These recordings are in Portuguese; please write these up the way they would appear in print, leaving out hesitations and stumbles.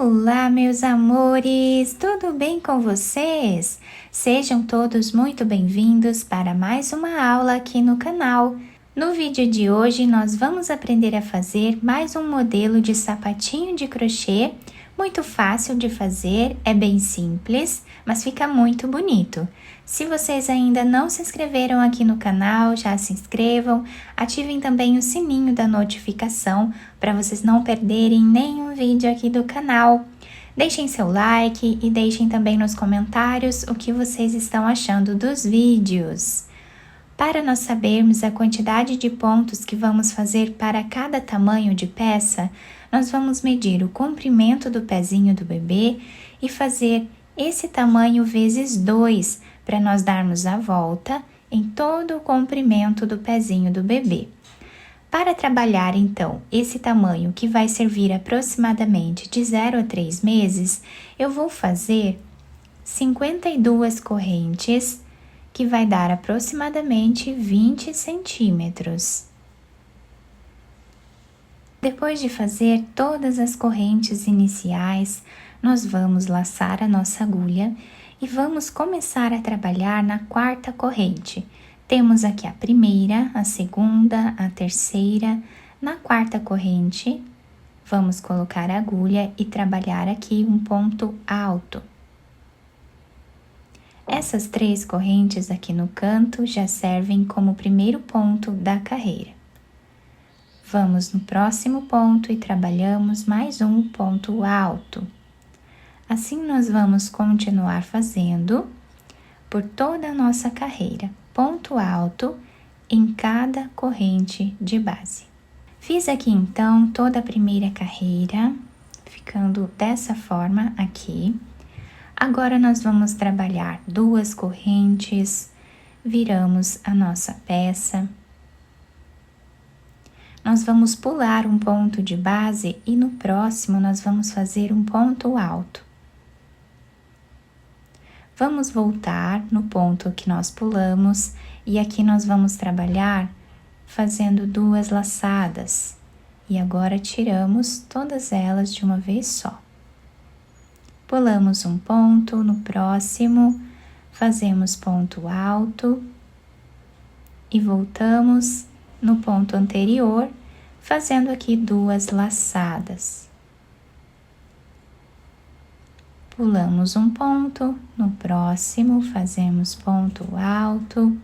Olá, meus amores! Tudo bem com vocês? Sejam todos muito bem-vindos para mais uma aula aqui no canal. No vídeo de hoje, nós vamos aprender a fazer mais um modelo de sapatinho de crochê. Muito fácil de fazer, é bem simples, mas fica muito bonito. Se vocês ainda não se inscreveram aqui no canal, já se inscrevam, ativem também o sininho da notificação para vocês não perderem nenhum vídeo aqui do canal. Deixem seu like e deixem também nos comentários o que vocês estão achando dos vídeos. Para nós sabermos a quantidade de pontos que vamos fazer para cada tamanho de peça, nós vamos medir o comprimento do pezinho do bebê e fazer esse tamanho vezes 2, para nós darmos a volta em todo o comprimento do pezinho do bebê. Para trabalhar, então, esse tamanho que vai servir aproximadamente de 0 a 3 meses, eu vou fazer 52 correntes, que vai dar aproximadamente 20 centímetros. Depois de fazer todas as correntes iniciais, nós vamos laçar a nossa agulha e vamos começar a trabalhar na quarta corrente. Temos aqui a primeira, a segunda, a terceira. Na quarta corrente, vamos colocar a agulha e trabalhar aqui um ponto alto. Essas 3 correntes aqui no canto já servem como primeiro ponto da carreira. Vamos no próximo ponto e trabalhamos mais um ponto alto. Assim, nós vamos continuar fazendo por toda a nossa carreira, ponto alto em cada corrente de base. Fiz aqui, então, toda a primeira carreira, ficando dessa forma aqui. Agora, nós vamos trabalhar 2 correntes, viramos a nossa peça. Nós vamos pular um ponto de base e no próximo nós vamos fazer um ponto alto. Vamos voltar no ponto que nós pulamos e aqui nós vamos trabalhar fazendo 2 laçadas. E agora tiramos todas elas de uma vez só. Pulamos um ponto, no próximo fazemos ponto alto e voltamos no ponto anterior, fazendo aqui 2 laçadas. Pulamos um ponto, no próximo fazemos ponto alto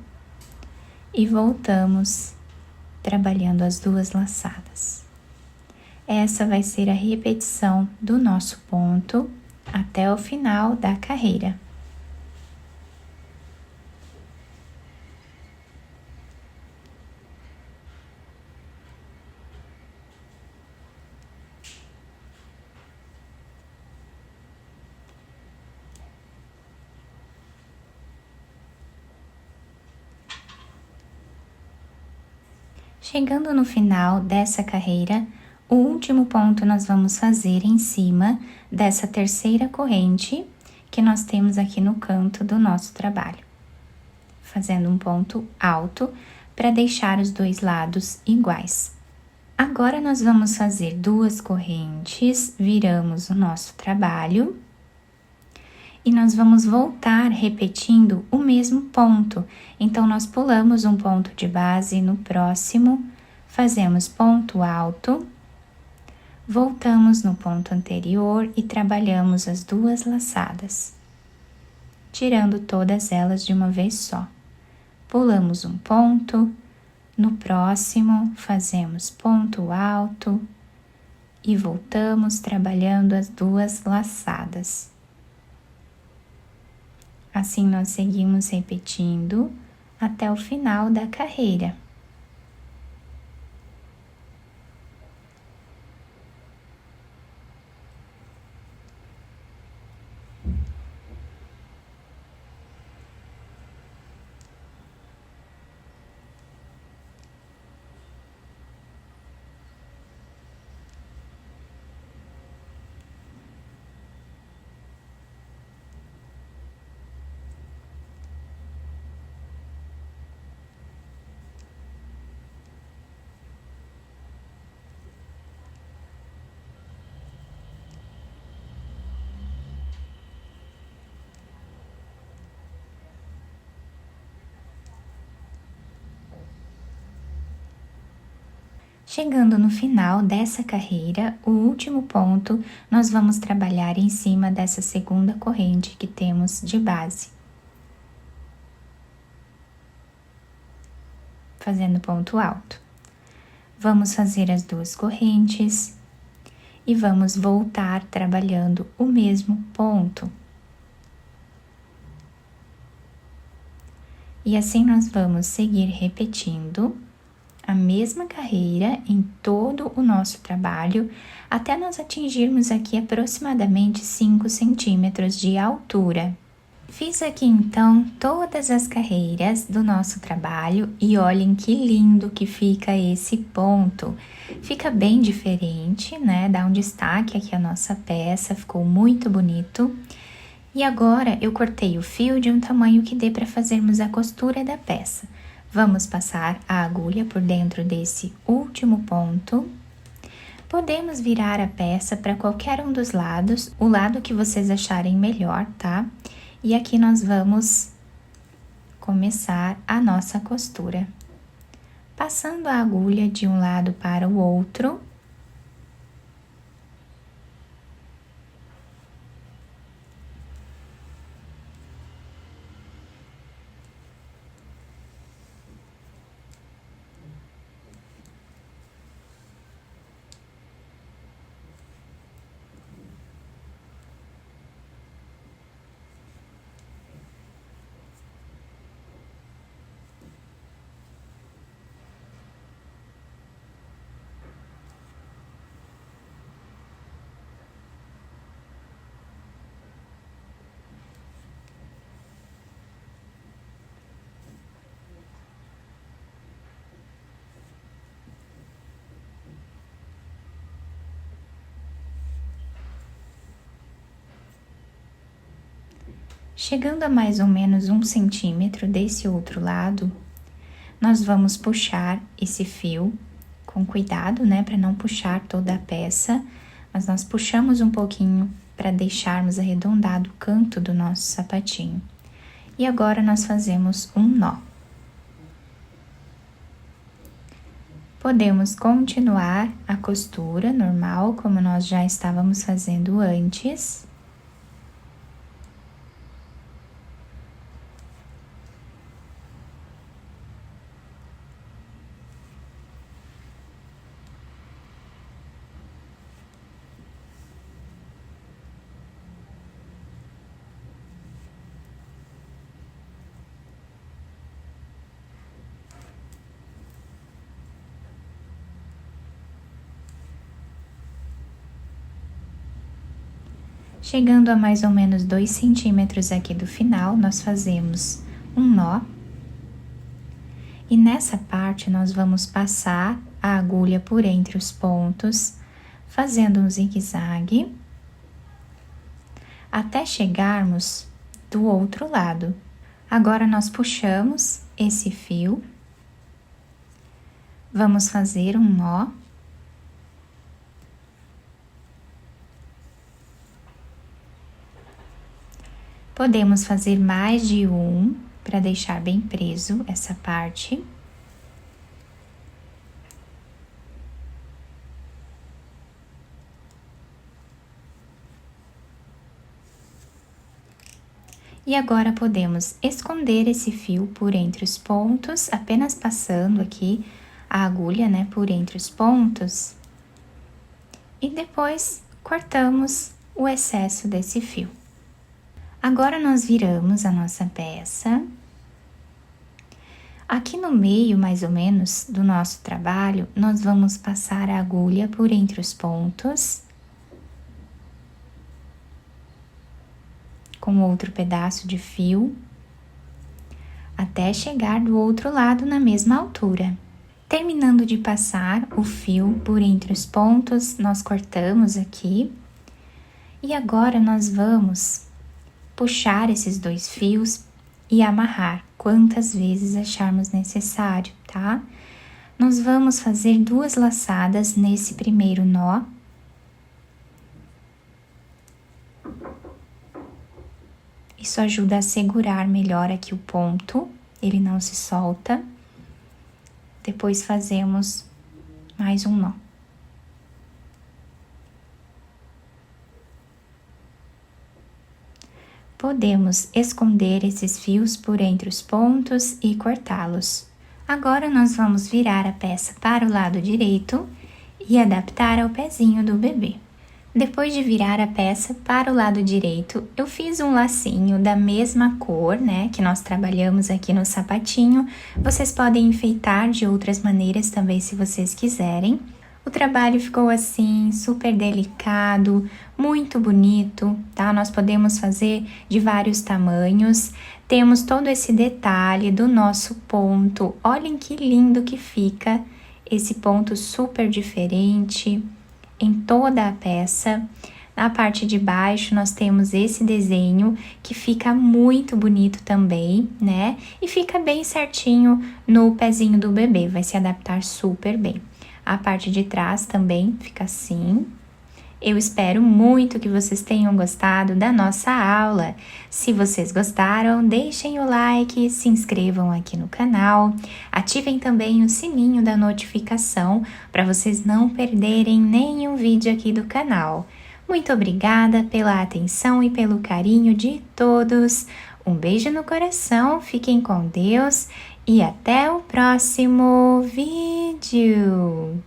e voltamos trabalhando as 2 laçadas. Essa vai ser a repetição do nosso ponto até o final da carreira. Chegando no final dessa carreira, o último ponto nós vamos fazer em cima dessa terceira corrente que nós temos aqui no canto do nosso trabalho, fazendo um ponto alto para deixar os 2 lados iguais. Agora, nós vamos fazer 2 correntes, viramos o nosso trabalho e nós vamos voltar repetindo o mesmo ponto. Então, nós pulamos um ponto de base, no próximo fazemos ponto alto, voltamos no ponto anterior e trabalhamos as 2 laçadas, tirando todas elas de uma vez só. Pulamos um ponto, no próximo fazemos ponto alto e voltamos trabalhando as 2 laçadas. Assim, nós seguimos repetindo até o final da carreira. Chegando no final dessa carreira, o último ponto, nós vamos trabalhar em cima dessa segunda corrente que temos de base. Fazendo ponto alto. Vamos fazer as duas correntes e vamos voltar trabalhando o mesmo ponto. E assim nós vamos seguir repetindo a mesma carreira em todo o nosso trabalho, até nós atingirmos aqui aproximadamente 5 centímetros de altura. Fiz aqui então todas as carreiras do nosso trabalho e olhem que lindo que fica esse ponto. Fica bem diferente, né? Dá um destaque aqui a nossa peça, ficou muito bonito. E agora eu cortei o fio de um tamanho que dê para fazermos a costura da peça. Vamos passar a agulha por dentro desse último ponto. Podemos virar a peça para qualquer um dos lados, o lado que vocês acharem melhor, tá? E aqui nós vamos começar a nossa costura. Passando a agulha de um lado para o outro. Chegando a mais ou menos 1 centímetro desse outro lado, nós vamos puxar esse fio com cuidado, né, para não puxar toda a peça, mas nós puxamos um pouquinho para deixarmos arredondado o canto do nosso sapatinho. E agora nós fazemos um nó. Podemos continuar a costura normal, como nós já estávamos fazendo antes. Chegando a mais ou menos 2 centímetros aqui do final, nós fazemos um nó. E nessa parte, nós vamos passar a agulha por entre os pontos, fazendo um zigue-zague, até chegarmos do outro lado. Agora, nós puxamos esse fio, vamos fazer um nó. Podemos fazer mais de um para deixar bem preso essa parte. E agora podemos esconder esse fio por entre os pontos, apenas passando aqui a agulha, né, por entre os pontos. E depois cortamos o excesso desse fio. Agora nós viramos a nossa peça. Aqui no meio, mais ou menos, do nosso trabalho, nós vamos passar a agulha por entre os pontos. Com outro pedaço de fio, até chegar do outro lado na mesma altura. Terminando de passar o fio por entre os pontos, nós cortamos aqui. E agora nós vamos puxar esses 2 fios e amarrar quantas vezes acharmos necessário, tá? Nós vamos fazer 2 laçadas nesse primeiro nó. Isso ajuda a segurar melhor aqui o ponto, ele não se solta. Depois fazemos mais um nó. Podemos esconder esses fios por entre os pontos e cortá-los. Agora nós vamos virar a peça para o lado direito e adaptar ao pezinho do bebê. Depois de virar a peça para o lado direito, eu fiz um lacinho da mesma cor, né, que nós trabalhamos aqui no sapatinho. Vocês podem enfeitar de outras maneiras também, se vocês quiserem. O trabalho ficou assim, super delicado, muito bonito, tá? Nós podemos fazer de vários tamanhos. Temos todo esse detalhe do nosso ponto. Olhem que lindo que fica esse ponto super diferente em toda a peça. Na parte de baixo nós temos esse desenho que fica muito bonito também, né? E fica bem certinho no pezinho do bebê, vai se adaptar super bem. A parte de trás também fica assim. Eu espero muito que vocês tenham gostado da nossa aula. Se vocês gostaram, deixem o like, se inscrevam aqui no canal, ativem também o sininho da notificação para vocês não perderem nenhum vídeo aqui do canal. Muito obrigada pela atenção e pelo carinho de todos. Um beijo no coração, fiquem com Deus e até o próximo vídeo!